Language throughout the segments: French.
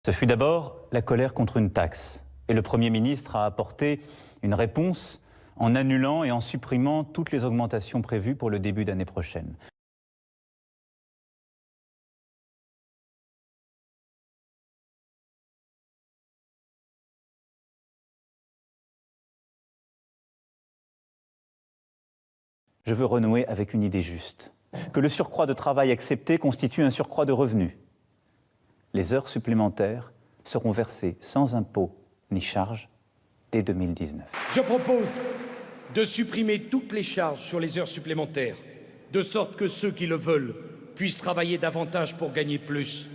Ce fut d'abord la colère contre une taxe. Et le Premier ministre a apporté une réponse en annulant et en supprimant toutes les augmentations prévues pour le début d'année prochaine. Je veux renouer avec une idée juste, que le surcroît de travail accepté constitue un surcroît de revenus. Les heures supplémentaires seront versées sans impôt ni charges dès 2019. Je propose de supprimer toutes les charges sur les heures supplémentaires, de sorte que ceux qui le veulent puissent travailler davantage pour gagner plus.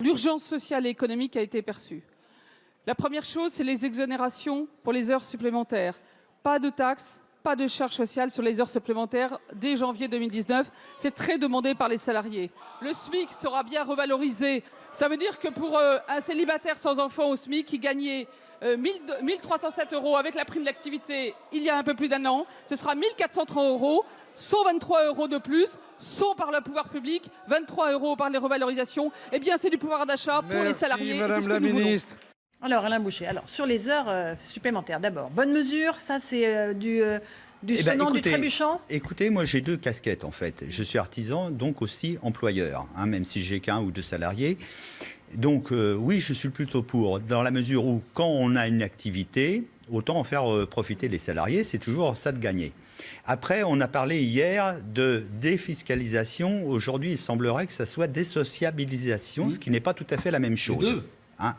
L'urgence sociale et économique a été perçue. La première chose, c'est les exonérations pour les heures supplémentaires. Pas de taxes, pas de charges sociales sur les heures supplémentaires dès janvier 2019. C'est très demandé par les salariés. Le SMIC sera bien revalorisé. Ça veut dire que pour un célibataire sans enfant au SMIC qui gagnait 1 307 € avec la prime d'activité il y a un peu plus d'un an, ce sera 1 430 €, 123 € de plus, sont par le pouvoir public, 23 € par les revalorisations. Eh bien, c'est du pouvoir d'achat pour les salariés. Madame et c'est ce la que nous ministre. voulons. Alors, Alain Boucher, sur les heures supplémentaires, d'abord, bonne mesure, ça c'est du sonnant, du trébuchant. Écoutez, moi j'ai deux casquettes en fait. Je suis artisan, donc aussi employeur, même si j'ai qu'un ou deux salariés. Donc oui, je suis plutôt pour, dans la mesure où quand on a une activité, autant en faire profiter les salariés, c'est toujours ça de gagner. Après, on a parlé hier de défiscalisation. Aujourd'hui, il semblerait que ça soit désociabilisation, ce qui n'est pas tout à fait la même chose.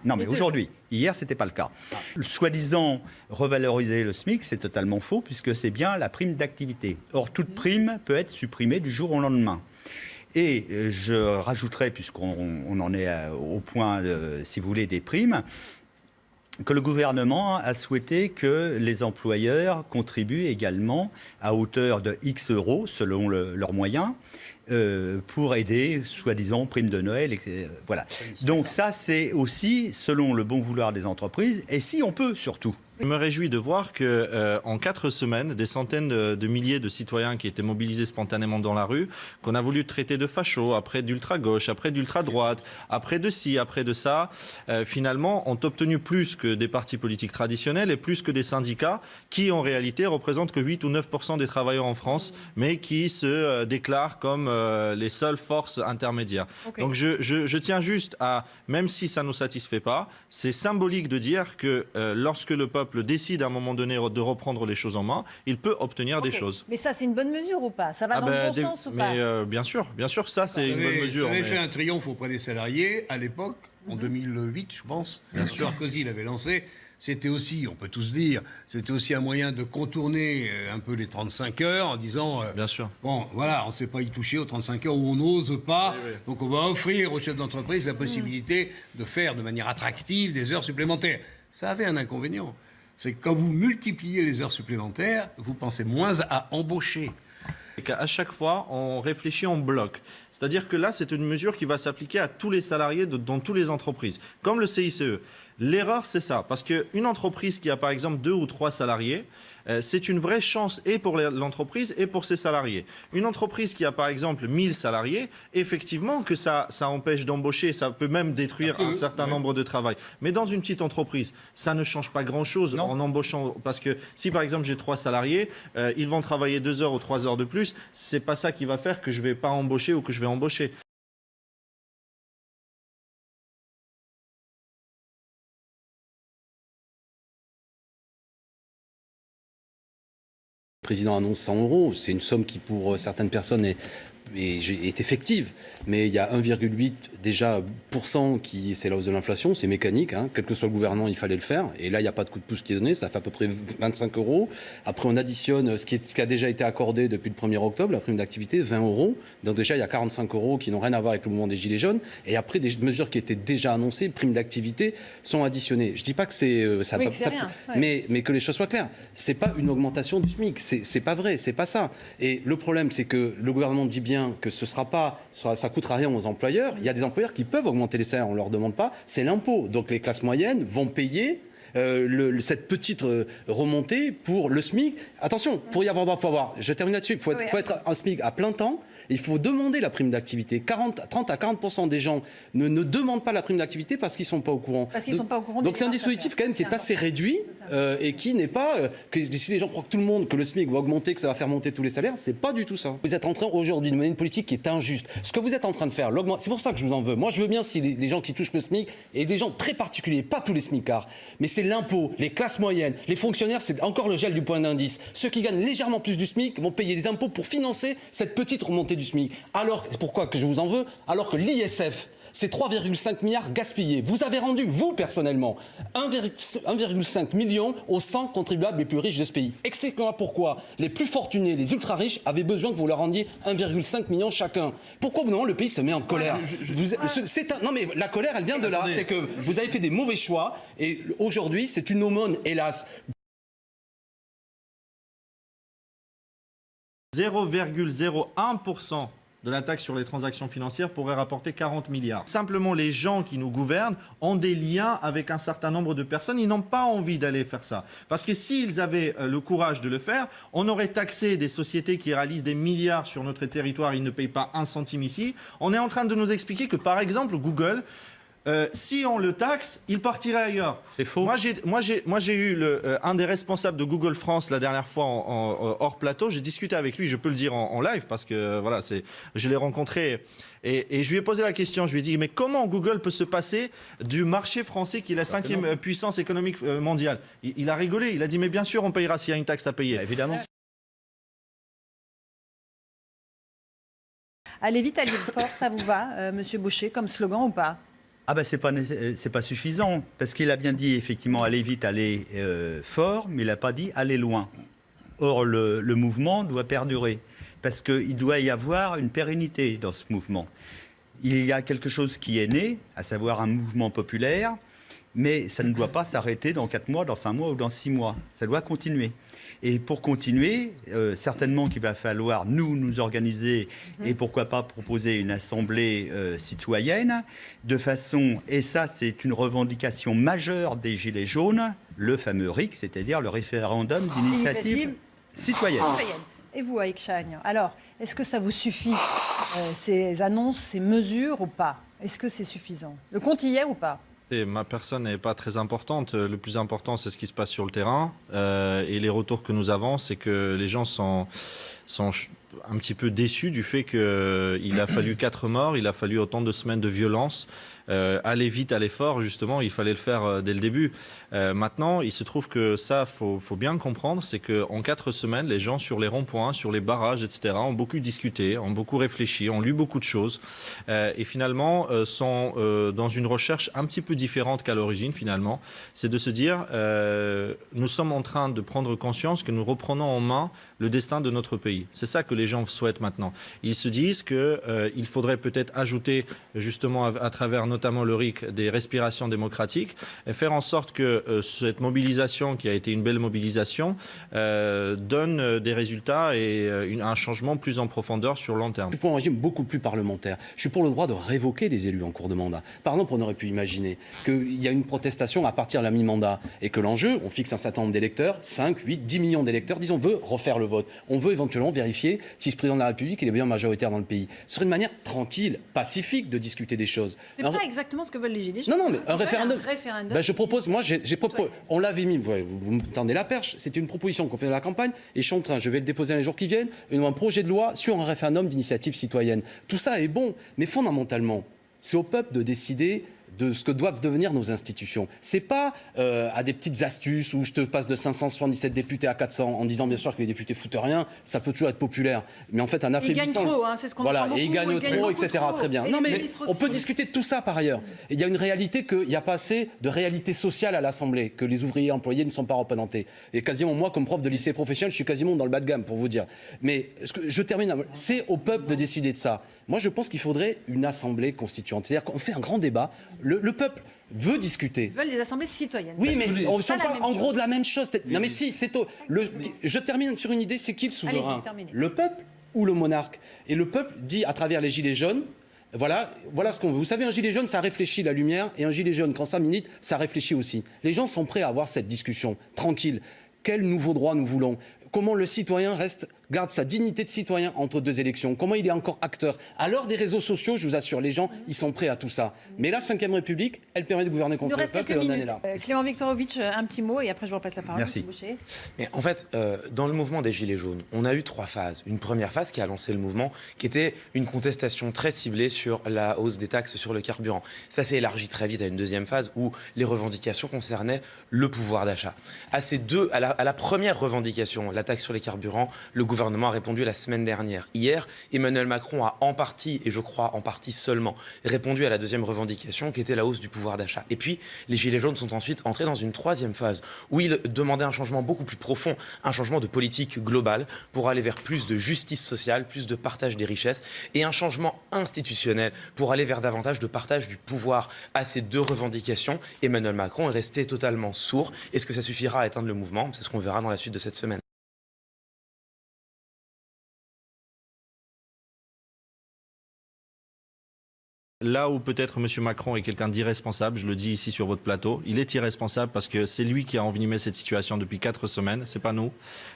Non, mais aujourd'hui. Hier, ce n'était pas le cas. Soi-disant revaloriser le SMIC, c'est totalement faux, puisque c'est bien la prime d'activité. Or, toute prime peut être supprimée du jour au lendemain. Et je rajouterai, puisqu'on en est au point, si vous voulez, des primes, que le gouvernement a souhaité que les employeurs contribuent également à hauteur de X euros, selon leurs moyens, pour aider, soi-disant, prime de Noël, etc. Voilà. Donc ça, c'est aussi selon le bon vouloir des entreprises, et si on peut, surtout. Je me réjouis de voir qu'en 4 semaines, des centaines de milliers de citoyens qui étaient mobilisés spontanément dans la rue, qu'on a voulu traiter de fachos, après d'ultra-gauche, après d'ultra-droite, après de ci, après de ça, finalement ont obtenu plus que des partis politiques traditionnels et plus que des syndicats qui, en réalité, représentent que 8 ou 9% des travailleurs en France, mais qui se déclarent comme les seules forces intermédiaires. Okay. Donc je tiens juste à, même si ça ne nous satisfait pas, c'est symbolique de dire que lorsque le peuple décide à un moment donné de reprendre les choses en main, il peut obtenir des choses. Mais ça, c'est une bonne mesure ou pas? Ça va dans le bon sens ou pas? Bien sûr, ça c'est une bonne mesure. Ça avait fait un triomphe auprès des salariés à l'époque, en 2008, je pense. Bien sûr. Sarkozy l'avait lancé. C'était aussi, on peut tous dire, c'était aussi un moyen de contourner un peu les 35 heures en disant, bien sûr. Bon, voilà, on ne sait pas y toucher aux 35 heures où on n'ose pas, oui. Donc on va offrir aux chefs d'entreprise la possibilité de faire de manière attractive des heures supplémentaires. Ça avait un inconvénient. C'est que quand vous multipliez les heures supplémentaires, vous pensez moins à embaucher. À chaque fois, on réfléchit en bloc. C'est-à-dire que là, c'est une mesure qui va s'appliquer à tous les salariés dans toutes les entreprises, comme le CICE. L'erreur, c'est ça, parce qu'une entreprise qui a par exemple 2 ou 3 salariés, c'est une vraie chance et pour l'entreprise et pour ses salariés. Une entreprise qui a par exemple 1000 salariés, effectivement que ça empêche d'embaucher, ça peut même détruire un certain nombre de travail. Mais dans une petite entreprise, ça ne change pas grand-chose en embauchant. Parce que si par exemple j'ai 3 salariés, ils vont travailler 2 heures ou 3 heures de plus, c'est pas ça qui va faire que je vais pas embaucher ou que je vais embaucher. Le président annonce 100 €, c'est une somme qui pour certaines personnes est effective, mais il y a 1,8 déjà qui c'est la hausse de l'inflation, c'est mécanique, quel que soit le gouvernement, il fallait le faire, et là il n'y a pas de coup de pouce qui est donné, ça fait à peu près 25 €. Après on additionne ce qui a déjà été accordé depuis le 1er octobre, la prime d'activité, 20 €, donc déjà il y a 45 € qui n'ont rien à voir avec le mouvement des Gilets jaunes, et après des mesures qui étaient déjà annoncées, primes d'activité, sont additionnées. Je ne dis pas que c'est ça, mais que les choses soient claires, c'est pas une augmentation du SMIC, c'est pas vrai, c'est pas ça. Et le problème c'est que le gouvernement dit bien que ça coûtera rien aux employeurs. Il y a des employeurs qui peuvent augmenter les salaires, on ne leur demande pas, c'est l'impôt. Donc les classes moyennes vont payer cette petite remontée pour le SMIC. Attention, pour y avoir droit, je termine là-dessus, il faut être un SMIC à plein temps. Il faut demander la prime d'activité. 30 à 40% des gens ne demandent pas la prime d'activité parce qu'ils ne sont pas au courant. Parce qu'ils sont pas au courant. Donc c'est un dispositif quand même qui est assez réduit et qui n'est pas... si les gens croient que le SMIC va augmenter, que ça va faire monter tous les salaires, c'est pas du tout ça. Vous êtes en train aujourd'hui de mener une politique qui est injuste. Ce que vous êtes en train de faire, c'est pour ça que je vous en veux. Moi je veux bien si les gens qui touchent le SMIC et des gens très particuliers, pas tous les SMICards, mais c'est l'impôt, les classes moyennes, les fonctionnaires, c'est encore le gel du point d'indice. Ceux qui gagnent légèrement plus du SMIC vont payer des impôts pour financer cette petite remontée du SMIC. Alors, c'est pourquoi que je vous en veux, alors que l'ISF, c'est 3,5 milliards gaspillés. Vous avez rendu, vous personnellement, 1,5 million aux 100 contribuables les plus riches de ce pays. Expliquez-moi pourquoi les plus fortunés, les ultra-riches, avaient besoin que vous leur rendiez 1,5 million chacun. Pourquoi, au bout d'un moment, le pays se met en colère? Non mais la colère, elle vient de là. C'est que vous avez fait des mauvais choix et aujourd'hui, c'est une aumône, hélas. 0,01% de la taxe sur les transactions financières pourrait rapporter 40 milliards. Simplement, les gens qui nous gouvernent ont des liens avec un certain nombre de personnes. Ils n'ont pas envie d'aller faire ça. Parce que s'ils avaient le courage de le faire, on aurait taxé des sociétés qui réalisent des milliards sur notre territoire. Ils ne payent pas un centime ici. On est en train de nous expliquer que, par exemple, Google... si on le taxe, il partirait ailleurs. C'est faux. Moi, j'ai eu un des responsables de Google France la dernière fois hors plateau. J'ai discuté avec lui, je peux le dire en live parce que voilà, je l'ai rencontré et je lui ai posé la question. Je lui ai dit mais comment Google peut se passer du marché français qui est la 5e puissance économique mondiale? Il a rigolé. Il a dit mais bien sûr on payera s'il y a une taxe à payer. Évidemment. Allez vite, allez fort, ça vous va, Monsieur Boucher, comme slogan ou pas? Ah ben c'est pas suffisant, parce qu'il a bien dit effectivement aller vite, aller fort, mais il n'a pas dit aller loin. Or le mouvement doit perdurer, parce qu'il doit y avoir une pérennité dans ce mouvement. Il y a quelque chose qui est né, à savoir un mouvement populaire, mais ça ne doit pas s'arrêter dans 4 mois, dans 5 mois ou dans 6 mois. Ça doit continuer. Et pour continuer, certainement qu'il va falloir nous organiser et pourquoi pas proposer une assemblée citoyenne de façon, et ça c'est une revendication majeure des Gilets jaunes, le fameux RIC, c'est-à-dire le référendum d'initiative citoyenne. Et vous, Aïk Chagne, alors, est-ce que ça vous suffit, ces annonces, ces mesures ou pas? Est-ce que c'est suffisant? Le compte y est ou pas? Ma personne n'est pas très importante. Le plus important, c'est ce qui se passe sur le terrain. Et les retours que nous avons, c'est que les gens sont un petit peu déçus du fait qu'il a fallu 4 morts, il a fallu autant de semaines de violence. Aller vite, aller fort, justement, il fallait le faire dès le début. Maintenant, il se trouve que ça, faut bien comprendre, c'est qu'en 4 semaines, les gens sur les ronds-points, sur les barrages, etc., ont beaucoup discuté, ont beaucoup réfléchi, ont lu beaucoup de choses, et finalement sont dans une recherche un petit peu différente qu'à l'origine, finalement. C'est de se dire, nous sommes en train de prendre conscience que nous reprenons en main le destin de notre pays. C'est ça que les gens souhaitent maintenant. Ils se disent qu'il faudrait peut-être ajouter, justement, à travers notamment le RIC, des respirations démocratiques, et faire en sorte que cette mobilisation, qui a été une belle mobilisation, donne des résultats et un changement plus en profondeur sur long terme. Je suis pour un régime beaucoup plus parlementaire. Je suis pour le droit de révoquer les élus en cours de mandat. Par exemple, on aurait pu imaginer qu'il y a une protestation à partir de la mi-mandat et que l'enjeu, on fixe un certain nombre d'électeurs, 5, 8, 10 millions d'électeurs, disons, on veut refaire le vote. On veut éventuellement vérifier si ce président de la République est bien majoritaire dans le pays. Ce serait une manière tranquille, pacifique de discuter des choses. C'est pas exactement ce que veulent les Gilets jaunes. Non, mais un référendum. Ben, je propose, moi, on l'avait mis, vous me tendez la perche, c'était une proposition qu'on fait dans la campagne, et je vais le déposer dans les jours qui viennent, un projet de loi sur un référendum d'initiative citoyenne. Tout ça est bon, mais fondamentalement, c'est au peuple de décider de ce que doivent devenir nos institutions. C'est pas à des petites astuces où je te passe de 577 députés à 400 en disant bien sûr que les députés foutent rien, ça peut toujours être populaire. Mais en fait, un affaiblissement... Ils gagnent trop, hein, c'est ce qu'on entend beaucoup. Et ils gagnent trop, etc. Trop. Très bien. Non, mais on peut discuter de tout ça par ailleurs. Et il y a une réalité qu'il n'y a pas assez de réalité sociale à l'Assemblée, que les ouvriers employés ne sont pas représentés. Et quasiment, moi, comme prof de lycée professionnel, je suis quasiment dans le bas de gamme, pour vous dire. Mais je termine, c'est au peuple de décider de ça. Moi, je pense qu'il faudrait une assemblée constituante. C'est-à-dire qu'on fait un grand débat. Le peuple veut discuter. Ils veulent des assemblées citoyennes. Oui, mais on ne sent pas en gros de la même chose. Non, mais si, c'est je termine sur une idée, c'est qui le souverain? Le peuple ou le monarque? Et le peuple dit, à travers les Gilets jaunes, Voilà ce qu'on veut. Vous savez, un gilet jaune, ça réfléchit la lumière, et un gilet jaune, quand ça milite, ça réfléchit aussi. Les gens sont prêts à avoir cette discussion tranquille. Quel nouveau droit nous voulons? Comment le citoyen garde sa dignité de citoyen entre deux élections? Comment il est encore acteur? À l'heure des réseaux sociaux, je vous assure, les gens, ils sont prêts à tout ça. Mais la Ve République, elle permet de gouverner contre le peuple, et on en est là. Clément Viktorovitch, un petit mot, et après je vous repasse la parole. Merci. Mais en fait, dans le mouvement des Gilets jaunes, on a eu 3 phases. Une première phase qui a lancé le mouvement, qui était une contestation très ciblée sur la hausse des taxes sur le carburant. Ça s'est élargi très vite à une deuxième phase où les revendications concernaient le pouvoir d'achat. À la première revendication, la taxe sur les carburants, le gouvernement a répondu la semaine dernière. Hier, Emmanuel Macron a en partie, et je crois en partie seulement, répondu à la deuxième revendication qui était la hausse du pouvoir d'achat. Et puis, les Gilets jaunes sont ensuite entrés dans une troisième phase où ils demandaient un changement beaucoup plus profond, un changement de politique globale pour aller vers plus de justice sociale, plus de partage des richesses et un changement institutionnel pour aller vers davantage de partage du pouvoir. À ces 2 revendications, Emmanuel Macron est resté totalement sourd. Est-ce que ça suffira à éteindre le mouvement? C'est ce qu'on verra dans la suite de cette semaine. Là où peut-être M. Macron est quelqu'un d'irresponsable, je le dis ici sur votre plateau, il est irresponsable parce que c'est lui qui a envenimé cette situation depuis 4 semaines, c'est pas nous.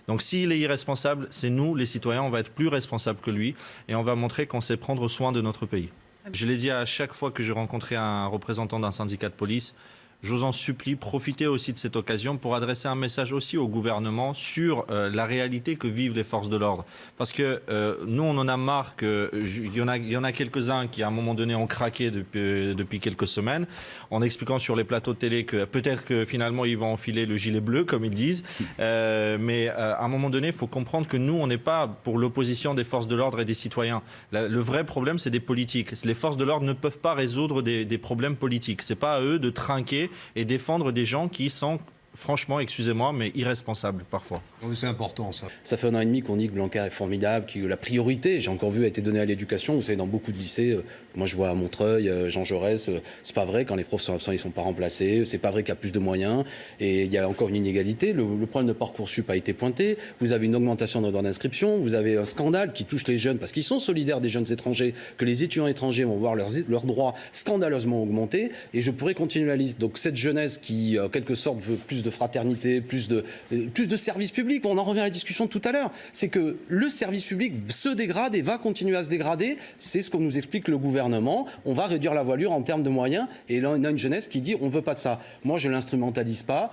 Donc s'il est irresponsable, c'est nous, les citoyens, on va être plus responsables que lui et on va montrer qu'on sait prendre soin de notre pays. Je l'ai dit à chaque fois que je rencontrais un représentant d'un syndicat de police, je vous en supplie, profitez aussi de cette occasion pour adresser un message aussi au gouvernement sur la réalité que vivent les forces de l'ordre. Parce que nous, on en a marre qu'il y en a quelques-uns qui, à un moment donné, ont craqué depuis quelques semaines, en expliquant sur les plateaux de télé que peut-être que finalement, ils vont enfiler le gilet bleu, comme ils disent. Mais à un moment donné, il faut comprendre que nous, on n'est pas pour l'opposition des forces de l'ordre et des citoyens. Le vrai problème, c'est des politiques. Les forces de l'ordre ne peuvent pas résoudre des problèmes politiques. Ce n'est pas à eux de trinquer et défendre des gens qui sont, franchement, excusez-moi, mais irresponsables parfois. Oui, c'est important ça. Ça fait 1 an et demi qu'on dit que Blanquer est formidable, que la priorité, j'ai encore vu, a été donnée à l'éducation. Vous savez, dans beaucoup de lycées, moi je vois à Montreuil, Jean Jaurès, c'est pas vrai, quand les profs sont absents, ils sont pas remplacés, c'est pas vrai qu'il y a plus de moyens, et il y a encore une inégalité. Le problème de Parcoursup a été pointé, vous avez une augmentation de droits d'inscription, vous avez un scandale qui touche les jeunes, parce qu'ils sont solidaires des jeunes étrangers, que les étudiants étrangers vont voir leurs droits scandaleusement augmenter, et je pourrais continuer la liste. Donc cette jeunesse qui, en quelque sorte, veut plus de fraternité, plus de services publics. On en revient à la discussion tout à l'heure. C'est que le service public se dégrade et va continuer à se dégrader. C'est ce qu'on nous explique le gouvernement. On va réduire la voilure en termes de moyens. Et là, on a une jeunesse qui dit on ne veut pas de ça. Moi, je ne l'instrumentalise pas.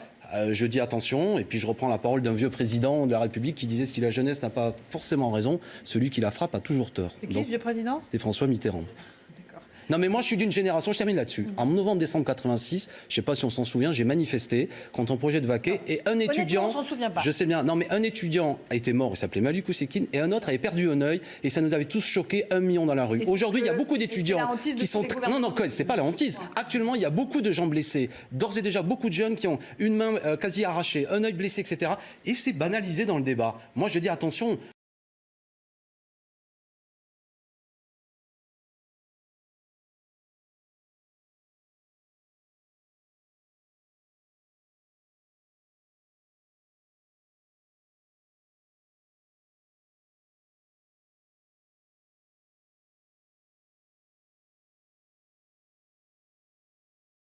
Je dis attention. Et puis, je reprends la parole d'un vieux président de la République qui disait si la jeunesse n'a pas forcément raison, celui qui la frappe a toujours tort. C'est qui le vieux président? C'était François Mitterrand. Non mais moi je suis d'une génération, je termine là-dessus. En novembre-décembre 86, je sais pas si on s'en souvient, j'ai manifesté contre un projet de vaquet et un étudiant, on s'en souvient pas. Je sais bien, non mais un étudiant a été mort, il s'appelait Maluk Ousekine, et un autre avait perdu un œil et ça nous avait tous choqués, 1 million dans la rue. Aujourd'hui il y a beaucoup d'étudiants qui sont... Non, c'est pas la hantise. Actuellement il y a beaucoup de gens blessés, d'ores et déjà beaucoup de jeunes qui ont une main quasi arrachée, un œil blessé, etc. Et c'est banalisé dans le débat. Moi je dis attention,